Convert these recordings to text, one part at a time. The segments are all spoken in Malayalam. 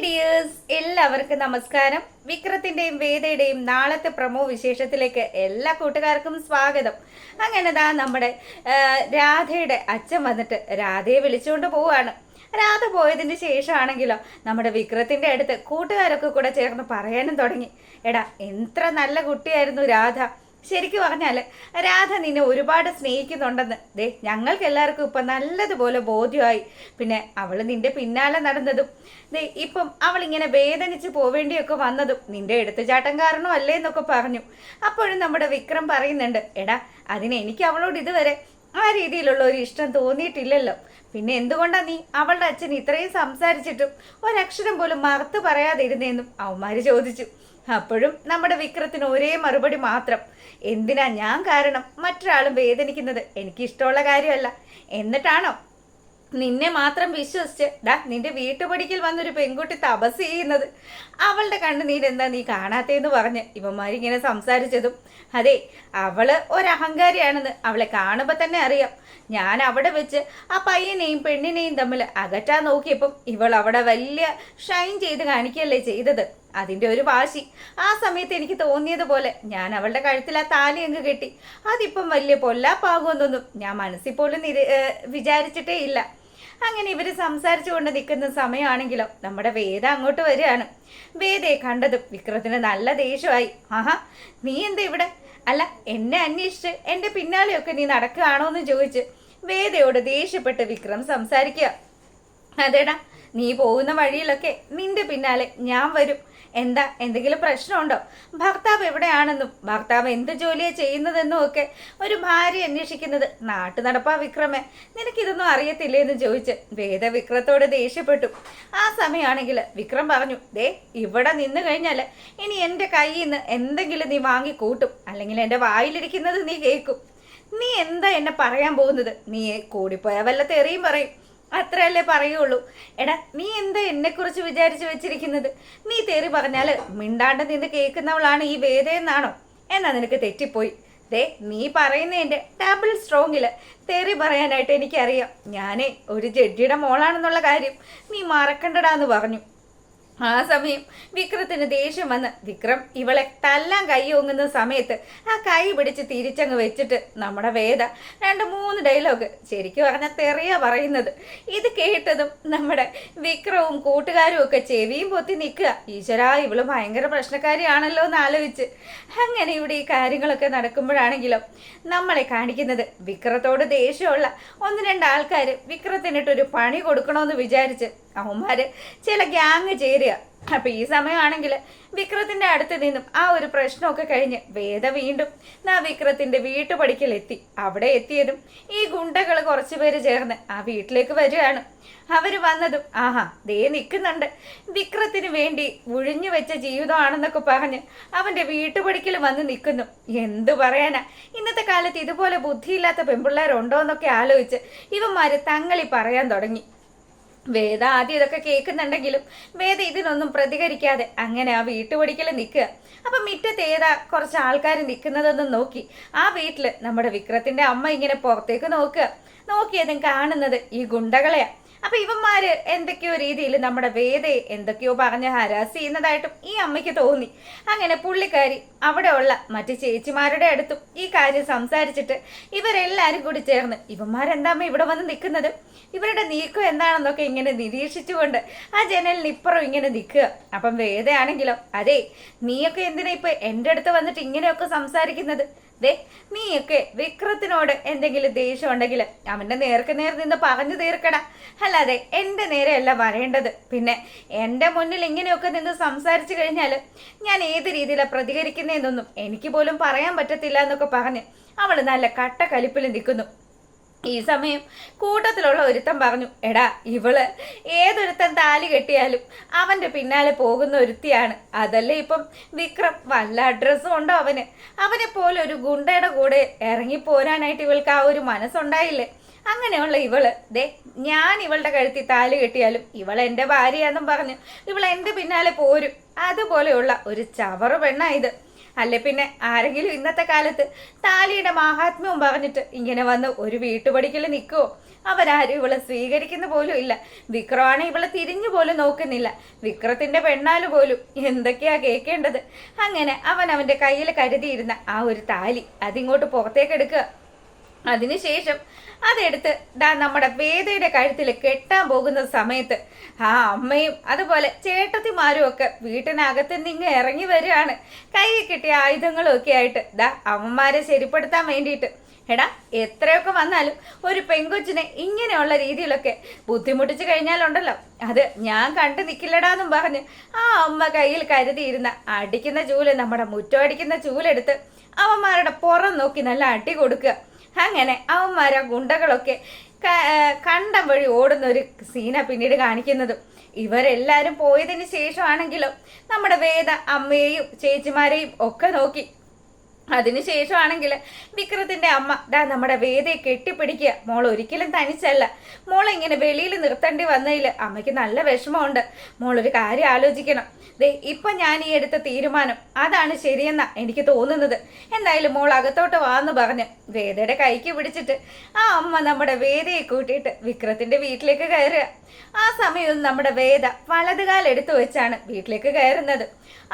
ഡിയേഴ്സ്, എല്ലാവർക്കും നമസ്കാരം. വിക്രത്തിന്റെയും വേദയുടെയും നാളത്തെ പ്രമോ വിശേഷത്തിലേക്ക് എല്ലാ കൂട്ടുകാർക്കും സ്വാഗതം. അങ്ങനെ നമ്മുടെ രാധയുടെ അച്ഛൻ വന്നിട്ട് രാധയെ വിളിച്ചുകൊണ്ട് പോവാണ്. രാധ പോയതിന് ശേഷമാണെങ്കിലോ നമ്മുടെ വിക്രത്തിന്റെ അടുത്ത് കൂട്ടുകാരൊക്കെ കൂടെ ചേർന്ന് പറയാനും തുടങ്ങി. എടാ, എത്ര നല്ല കുട്ടിയായിരുന്നു രാധ. ശരിക്കും പറഞ്ഞാല് രാധ നിന്നെ ഒരുപാട് സ്നേഹിക്കുന്നുണ്ടെന്ന് ഞങ്ങൾക്ക് എല്ലാവർക്കും ഇപ്പൊ നല്ലതുപോലെ ബോധ്യമായി. പിന്നെ അവള് നിന്റെ പിന്നാലെ നടന്നതും ഇപ്പം അവൾ ഇങ്ങനെ വേദനിച്ച് പോവേണ്ടിയൊക്കെ വന്നതും നിന്റെ എടുത്തുചാട്ടം കാരണം അല്ലേ എന്നൊക്കെ പറഞ്ഞു. അപ്പോഴും നമ്മുടെ വിക്രം പറയുന്നുണ്ട്, എടാ അതിന് എനിക്ക് അവളോട് ഇതുവരെ ആ രീതിയിലുള്ള ഒരു ഇഷ്ടം തോന്നിയിട്ടില്ലല്ലോ. പിന്നെ എന്തുകൊണ്ടാ നീ അവളുടെ അച്ഛൻ ഇത്രയും സംസാരിച്ചിട്ടും ഒരക്ഷരം പോലും മറുത്ത് പറയാതിരുന്നേന്നും അവന്മാര് ചോദിച്ചു. അപ്പോഴും നമ്മുടെ വിക്രത്തിന് ഒരേ മറുപടി മാത്രം, എന്തിനാ ഞാൻ കാരണം മറ്റൊരാളും വേദനിക്കുന്നത് എനിക്ക് ഇഷ്ടമുള്ള കാര്യമല്ല. എന്നിട്ടാണോ നിന്നെ മാത്രം വിശ്വസിച്ച് നിന്റെ വീട്ടുപടിക്കൽ വന്നൊരു പെൺകുട്ടി തപസ് ചെയ്യുന്നത്? അവളുടെ കണ്ണുനീരെന്താ നീ കാണാത്തേന്ന് പറഞ്ഞ് ഇവന്മാരിങ്ങനെ സംസാരിച്ചതും, അതെ അവള് ഒരഹങ്കാരിയാണെന്ന് അവളെ കാണുമ്പോൾ തന്നെ അറിയാം. ഞാൻ അവിടെ വെച്ച് ആ പയ്യനെയും പെണ്ണിനെയും തമ്മിൽ അകറ്റാൻ നോക്കിയപ്പം ഇവൾ അവിടെ വലിയ ഷൈൻ ചെയ്ത് കാണിക്കുകയല്ലേ ചെയ്തത്. അതിൻ്റെ ഒരു വാശി ആ സമയത്ത് എനിക്ക് തോന്നിയതുപോലെ ഞാൻ അവളുടെ കഴുത്തിൽ ആ താലി അങ്ങ് കെട്ടി. അതിപ്പം വലിയ പൊല്ലാപ്പാകുമെന്നൊന്നും ഞാൻ മനസ്സിൽ പോലും വിചാരിച്ചിട്ടേ ഇല്ല. അങ്ങനെ ഇവര് സംസാരിച്ചു കൊണ്ട് നിൽക്കുന്ന സമയമാണെങ്കിലോ നമ്മുടെ വേദ അങ്ങോട്ട് വരികയാണ്. വേദയെ കണ്ടതും വിക്രത്തിന് നല്ല ദേഷ്യമായി. ആഹാ, നീ എന്താ ഇവിടെ? അല്ല, എന്നെ അന്വേഷിച്ച് എൻ്റെ പിന്നാലെയൊക്കെ നീ നടക്കുകയാണോ എന്ന് ചോദിച്ച് വേദയോട് ദേഷ്യപ്പെട്ട് വിക്രം സംസാരിക്കുക. അതേടാ, നീ പോകുന്ന വഴിയിലൊക്കെ നിന്റെ പിന്നാലെ ഞാൻ വരും. എന്താ, എന്തെങ്കിലും പ്രശ്നമുണ്ടോ? ഭർത്താവ് എവിടെയാണെന്നും ഭർത്താവ് എന്ത് ജോലിയാണ് ചെയ്യുന്നതെന്നും ഒക്കെ ഒരു ഭാര്യ അന്വേഷിക്കുന്നത് നാട്ടു നടപ്പാ വിക്രമേ, നിനക്കിതൊന്നും അറിയത്തില്ലേ എന്ന് ചോദിച്ച് വേദ വിക്രത്തോട് ദേഷ്യപ്പെട്ടു. ആ സമയമാണെങ്കിൽ വിക്രം പറഞ്ഞു, ഇവിടെ നിന്ന് കഴിഞ്ഞാൽ ഇനി എൻ്റെ കയ്യിൽ നിന്ന് എന്തെങ്കിലും നീ വാങ്ങി കൂട്ടും, അല്ലെങ്കിൽ എൻ്റെ വായിലിരിക്കുന്നത് നീ കേൾക്കും. നീ എന്താ എന്നെ പറയാൻ പോകുന്നത്? നീ കൂടിപ്പോയാൽ വല്ല തെറിയും പറയും, അത്രയല്ലേ പറയുള്ളൂ. എടാ, നീ എന്താ എന്നെക്കുറിച്ച് വിചാരിച്ചു വെച്ചിരിക്കുന്നത്? നീ തെറി പറഞ്ഞാൽ മിണ്ടാണ്ട് നിന്ന് കേൾക്കുന്നവളാണ് ഈ വേദയെന്നാണോ? എന്നാ നിനക്ക് തെറ്റിപ്പോയി. നീ പറയുന്നതിൻ്റെ ഡബിൾ സ്ട്രോങ്ങില് തെറി പറയാനായിട്ട് എനിക്കറിയാം. ഞാനേ ഒരു ജഡ്ജിയുടെ മോളാണെന്നുള്ള കാര്യം നീ മറക്കണ്ടടാന്ന് പറഞ്ഞു. ആ സമയം വിക്രത്തിന് ദേഷ്യം വന്ന് വിക്രം ഇവളെ തല്ലാൻ കൈ ഓങ്ങുന്ന സമയത്ത് ആ കൈ പിടിച്ച് തിരിച്ചങ്ങ് വെച്ചിട്ട് നമ്മുടെ വേദ 2-3 ഡയലോഗ് ശരിക്കും പറഞ്ഞാൽ തെറിയ പറയുന്നത്. ഇത് കേട്ടതും നമ്മുടെ വിക്രവും കൂട്ടുകാരും ഒക്കെ ചെവിയും പൊത്തി നിൽക്കുക. ഈശ്വരാ, ഇവള് ഭയങ്കര പ്രശ്നക്കാരിയാണല്ലോ എന്ന് ആലോചിച്ച്. അങ്ങനെ ഇവിടെ ഈ കാര്യങ്ങളൊക്കെ നടക്കുമ്പോഴാണെങ്കിലും നമ്മളെ കാണിക്കുന്നത് വിക്രത്തോട് ദേഷ്യമുള്ള 1-2 ആൾക്കാർ വിക്രത്തിനിട്ടൊരു പണി കൊടുക്കണമെന്ന് വിചാരിച്ച് അവന്മാര് ചില ഗ്യാങ് ചേരുക. അപ്പൊ ഈ സമയമാണെങ്കിൽ വിക്രത്തിന്റെ അടുത്ത് നിന്നും ആ ഒരു പ്രശ്നമൊക്കെ കഴിഞ്ഞ് വേദ വീണ്ടും വിക്രത്തിന്റെ വീട്ടുപടിക്കൽ എത്തി. അവിടെ എത്തിയതും ഈ ഗുണ്ടകൾ കുറച്ചുപേര് ചേർന്ന് ആ വീട്ടിലേക്ക് വരികയാണ്. അവര് വന്നതും ആഹാ, നിൽക്കുന്നുണ്ട് വിക്രത്തിന് വേണ്ടി ഒഴിഞ്ഞു വെച്ച ജീവിതമാണെന്നൊക്കെ പറഞ്ഞ് അവന്റെ വീട്ടുപടിക്കൽ വന്ന് നിൽക്കുന്നു. എന്തു പറയാനാ, ഇന്നത്തെ കാലത്ത് ഇതുപോലെ ബുദ്ധിയില്ലാത്ത പെൺപിള്ളേരുണ്ടോ എന്നൊക്കെ ആലോചിച്ച് ഇവന്മാര് തങ്ങളി പറയാൻ തുടങ്ങി. വേദ ആദ്യം ഇതൊക്കെ കേൾക്കുന്നുണ്ടെങ്കിലും വേദ ഇതിനൊന്നും പ്രതികരിക്കാതെ അങ്ങനെ ആ വീട്ടുപടിക്കൽ നിൽക്കുക. അപ്പം മുറ്റത്ത് ഏതാ കുറച്ച് ആൾക്കാർ നിൽക്കുന്നതൊന്നും നോക്കി ആ വീട്ടില് നമ്മുടെ വിക്രത്തിന്റെ അമ്മ ഇങ്ങനെ പുറത്തേക്ക് നോക്കിയതും കാണുന്നത് ഈ ഗുണ്ടകളെയാ. അപ്പൊ ഇവന്മാര് എന്തൊക്കെയോ രീതിയിൽ നമ്മുടെ വേദയെ എന്തൊക്കെയോ പറഞ്ഞ് ഹരാസ് ചെയ്യുന്നതായിട്ടും ഈ അമ്മയ്ക്ക് തോന്നി. അങ്ങനെ പുള്ളിക്കാരി അവിടെയുള്ള മറ്റു ചേച്ചിമാരുടെ അടുത്തും ഈ കാര്യം സംസാരിച്ചിട്ട് ഇവരെല്ലാരും കൂടി ചേർന്ന് ഇവന്മാരെന്താമ്മ ഇവിടെ വന്ന് നിൽക്കുന്നത്, ഇവരുടെ നീക്കം എന്താണെന്നൊക്കെ ഇങ്ങനെ നിരീക്ഷിച്ചുകൊണ്ട് ആ ജനലിന് ഇപ്പുറം ഇങ്ങനെ നിൽക്കുക. അപ്പം വേദയാണെങ്കിലോ, അതെ നീയൊക്കെ എന്തിനാ ഇപ്പൊ എൻ്റെ അടുത്ത് വന്നിട്ട് ഇങ്ങനെയൊക്കെ സംസാരിക്കുന്നത്? നീയൊക്കെ വിക്രത്തിനോട് എന്തെങ്കിലും ദേഷ്യം ഉണ്ടെങ്കിൽ അവന്റെ നേർക്ക് നേർ നിന്ന് പറഞ്ഞു തീർക്കടാ, അല്ലാതെ എൻ്റെ നേരെയല്ല വരേണ്ടത്. പിന്നെ എൻ്റെ മുന്നിൽ ഇങ്ങനെയൊക്കെ നിന്ന് സംസാരിച്ചു കഴിഞ്ഞാൽ ഞാൻ ഏത് രീതിയിലാണ് പ്രതികരിക്കുന്നതെന്നൊന്നും എനിക്ക് പോലും പറയാൻ പറ്റത്തില്ല എന്നൊക്കെ പറഞ്ഞ് അവൾ നല്ല കട്ടക്കലിപ്പിൽ നിൽക്കുന്നു. ഈ സമയം കൂട്ടത്തിലുള്ള ഒരുത്തൻ പറഞ്ഞു, എടാ ഇവള് ഏതൊരുത്തൻ താലി കെട്ടിയാലും അവന്റെ പിന്നാലെ പോകുന്ന ഒരുത്തിയാണ്. അതല്ലേ ഇപ്പം വിക്രം, വല്ല അഡ്രസ്സും ഉണ്ടോ അവനെ പോലെ ഒരു ഗുണ്ടയുടെ കൂടെ ഇറങ്ങിപ്പോരാനായിട്ട് ഇവൾക്ക് ആ ഒരു മനസ്സുണ്ടായില്ലേ? അങ്ങനെയുള്ള ഇവള് ഞാൻ ഇവളുടെ കഴുത്തിൽ താലി കെട്ടിയാലും ഇവൾ എൻ്റെ ഭാര്യയാന്നും പറഞ്ഞ് ഇവൾ എൻ്റെ പിന്നാലെ പോരും. അതുപോലെയുള്ള ഒരു ചവറ് പെണ്ണാ ഇത്. അല്ലെ പിന്നെ ആരെങ്കിലും ഇന്നത്തെ കാലത്ത് താലിയുടെ മാഹാത്മ്യവും പറഞ്ഞിട്ട് ഇങ്ങനെ വന്ന് ഒരു വീട്ടുപടിക്കൽ നിൽക്കുവോ? അവരാരും ഇവളെ സ്വീകരിക്കുന്ന പോലും ഇല്ല. വിക്രമാണ് ഇവളെ തിരിഞ്ഞു പോലും നോക്കുന്നില്ല. വിക്രത്തിന്റെ പെണ്ണാല് പോലും എന്തൊക്കെയാ കേൾക്കേണ്ടത്. അങ്ങനെ അവന്റെ കയ്യിൽ കരുതിയിരുന്ന ആ ഒരു താലി അതിങ്ങോട്ട് പുറത്തേക്ക് എടുക്കുക. അതിനുശേഷം അതെടുത്ത് നമ്മുടെ വേദയുടെ കഴുത്തിൽ കെട്ടാൻ പോകുന്ന സമയത്ത് ആ അമ്മയും അതുപോലെ ചേട്ടത്തിമാരും ഒക്കെ വീട്ടിനകത്ത് നിന്ന് ഇറങ്ങി വരികയാണ്. കയ്യിൽ കിട്ടിയ ആയുധങ്ങളും ഒക്കെ ആയിട്ട് അമ്മമാരെ ശരിപ്പെടുത്താൻ വേണ്ടിയിട്ട്. എടാ, എത്രയൊക്കെ വന്നാലും ഒരു പെങ്കൊച്ചിനെ ഇങ്ങനെയുള്ള രീതിയിലൊക്കെ ബുദ്ധിമുട്ടിച്ച് കഴിഞ്ഞാലുണ്ടല്ലോ, അത് ഞാൻ കണ്ടു നിൽക്കില്ലടാന്നും പറഞ്ഞ് ആ അമ്മ കയ്യിൽ കരുതിയിരുന്ന അടിക്കുന്ന ചൂല്, നമ്മുടെ മുറ്റം അടിക്കുന്ന ചൂലെടുത്ത് അവന്മാരുടെ പുറം നോക്കി നല്ല അടി കൊടുക്കുക. അങ്ങനെ അവന്മാരെ ഗുണ്ടകളൊക്കെ കണ്ടം വഴി ഓടുന്ന ഒരു സീന പിന്നീട് കാണിക്കുന്നതും. ഇവരെല്ലാരും പോയതിന് ശേഷമാണെങ്കിലും നമ്മുടെ വേദ അമ്മയെയും ചേച്ചിമാരെയും ഒക്കെ നോക്കി. അതിനുശേഷമാണെങ്കിൽ വിക്രത്തിന്റെ അമ്മ നമ്മുടെ വേദയെ കെട്ടിപ്പിടിക്കുക. മോൾ ഒരിക്കലും തനിച്ചല്ല. മോളെ ഇങ്ങനെ വെളിയിൽ നിർത്തേണ്ടി വന്നതിൽ അമ്മയ്ക്ക് നല്ല വിഷമമുണ്ട്. മോളൊരു കാര്യം ആലോചിക്കണം. ഇപ്പൊ ഞാൻ ഈ എടുത്ത തീരുമാനം അതാണ് ശരിയെന്നാ എനിക്ക് തോന്നുന്നത്. എന്തായാലും മോൾ അകത്തോട്ട് വാന്ന് പറഞ്ഞ് വേദയുടെ കൈക്ക് പിടിച്ചിട്ട് ആ അമ്മ നമ്മുടെ വേദയെ കൂട്ടിയിട്ട് വിക്രത്തിന്റെ വീട്ടിലേക്ക് കയറുക. ആ സമയവും നമ്മുടെ വേദ വലതുകാലെടുത്തു വെച്ചാണ് വീട്ടിലേക്ക് കയറുന്നത്.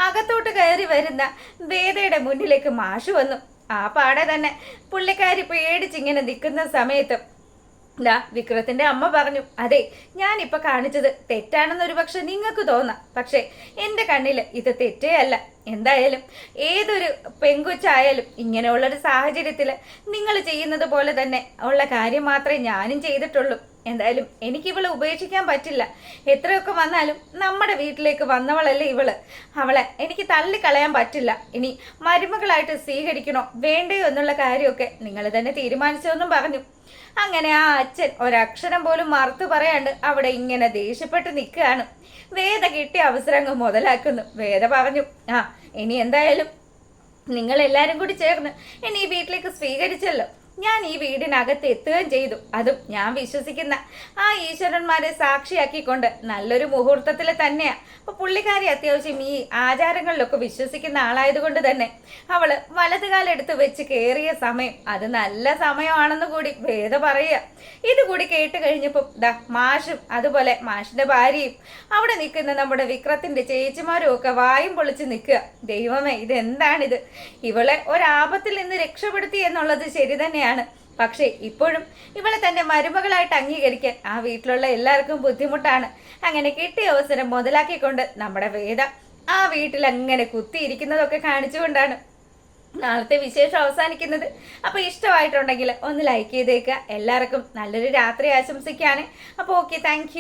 അകത്തോട്ട് കയറി വരുന്ന വേദയുടെ മുന്നിലേക്ക് മാഷു വന്നു. ആ പാടെ തന്നെ പുള്ളിക്കാരി പേടിച്ചിങ്ങനെ നിൽക്കുന്ന സമയത്ത് വിക്രത്തിന്റെ അമ്മ പറഞ്ഞു, അതെ, ഞാനിപ്പൊ കാണിച്ചത് തെറ്റാണെന്നൊരു പക്ഷെ നിങ്ങൾക്ക് തോന്നാം, പക്ഷെ എന്റെ കണ്ണിൽ ഇത് തെറ്റേ അല്ല. എന്തായാലും ഏതൊരു പെങ്കൊച്ചായാലും ഇങ്ങനെയുള്ളൊരു സാഹചര്യത്തിൽ നിങ്ങൾ ചെയ്യുന്നത് പോലെ തന്നെ ഉള്ള കാര്യം മാത്രമേ ഞാനും ചെയ്തിട്ടുള്ളൂ. എന്തായാലും എനിക്കിവളെ ഉപേക്ഷിക്കാൻ പറ്റില്ല. എത്രയൊക്കെ വന്നാലും നമ്മുടെ വീട്ടിലേക്ക് വന്നവളല്ലേ ഇവള്. അവളെ എനിക്ക് തള്ളിക്കളയാൻ പറ്റില്ല. ഇനി മരുമകളായിട്ട് സ്വീകരിക്കണോ വേണ്ടയോ എന്നുള്ള കാര്യമൊക്കെ നിങ്ങൾ തന്നെ തീരുമാനിച്ചതെന്നും പറഞ്ഞു. അങ്ങനെ ആ അച്ഛൻ ഒരക്ഷരം പോലും മറുത്തു പറയാണ്ട് അവിടെ ഇങ്ങനെ ദേഷ്യപ്പെട്ട് നിൽക്കുകയാണ്. വേദ കിട്ടിയ അവസരം അങ്ങ് മുതലാക്കുന്നു. വേദ പറഞ്ഞു, ഇനി എന്തായാലും നിങ്ങൾ എല്ലാരും കൂടി ചേർന്ന് എന്നെ ഈ വീട്ടിലേക്ക് സ്വീകരിച്ചല്ലോ. ഞാൻ ഈ വീടിനകത്ത് എത്തുകയും ചെയ്തു. അതും ഞാൻ വിശ്വസിക്കുന്ന ആ ഈശ്വരന്മാരെ സാക്ഷിയാക്കിക്കൊണ്ട് നല്ലൊരു മുഹൂർത്തത്തിൽ തന്നെയാ. അപ്പൊ പുള്ളിക്കാരി അത്യാവശ്യം ഈ ആചാരങ്ങളിലൊക്കെ വിശ്വസിക്കുന്ന ആളായതുകൊണ്ട് തന്നെ അവള് വലതുകാലെടുത്ത് വെച്ച് കയറിയ സമയം അത് നല്ല സമയമാണെന്ന് കൂടി വേദ പറയുക. ഇതുകൂടി കേട്ട് കഴിഞ്ഞപ്പോൾ മാഷും അതുപോലെ മാഷിന്റെ ഭാര്യയും അവിടെ നിൽക്കുന്ന നമ്മുടെ വിക്രത്തിന്റെ ചേച്ചിമാരും ഒക്കെ വായും പൊളിച്ച് നിൽക്കുക. ദൈവമേ, ഇതെന്താണിത്? ഇവളെ ഒരാപത്തിൽ നിന്ന് രക്ഷപ്പെടുത്തി എന്നുള്ളത് ശരി തന്നെയാണ്. പക്ഷേ ഇപ്പോഴും ഇവളെ തന്റെ മരുമകളായിട്ട് അംഗീകരിക്കാൻ ആ വീട്ടിലുള്ള എല്ലാവർക്കും ബുദ്ധിമുട്ടാണ്. അങ്ങനെ കിട്ടിയ അവസരം മുതലാക്കിക്കൊണ്ട് നമ്മുടെ വേദ ആ വീട്ടിൽ അങ്ങനെ കുത്തിയിരിക്കുന്നതൊക്കെ കാണിച്ചുകൊണ്ടാണ് നാളത്തെ വിശേഷം അവസാനിക്കുന്നത്. അപ്പൊ ഇഷ്ടമായിട്ടുണ്ടെങ്കിൽ ഒന്ന് ലൈക്ക് ചെയ്തേക്കുക. എല്ലാവർക്കും നല്ലൊരു രാത്രി ആശംസിക്കുകയാണ്. അപ്പോൾ ഓക്കെ, താങ്ക്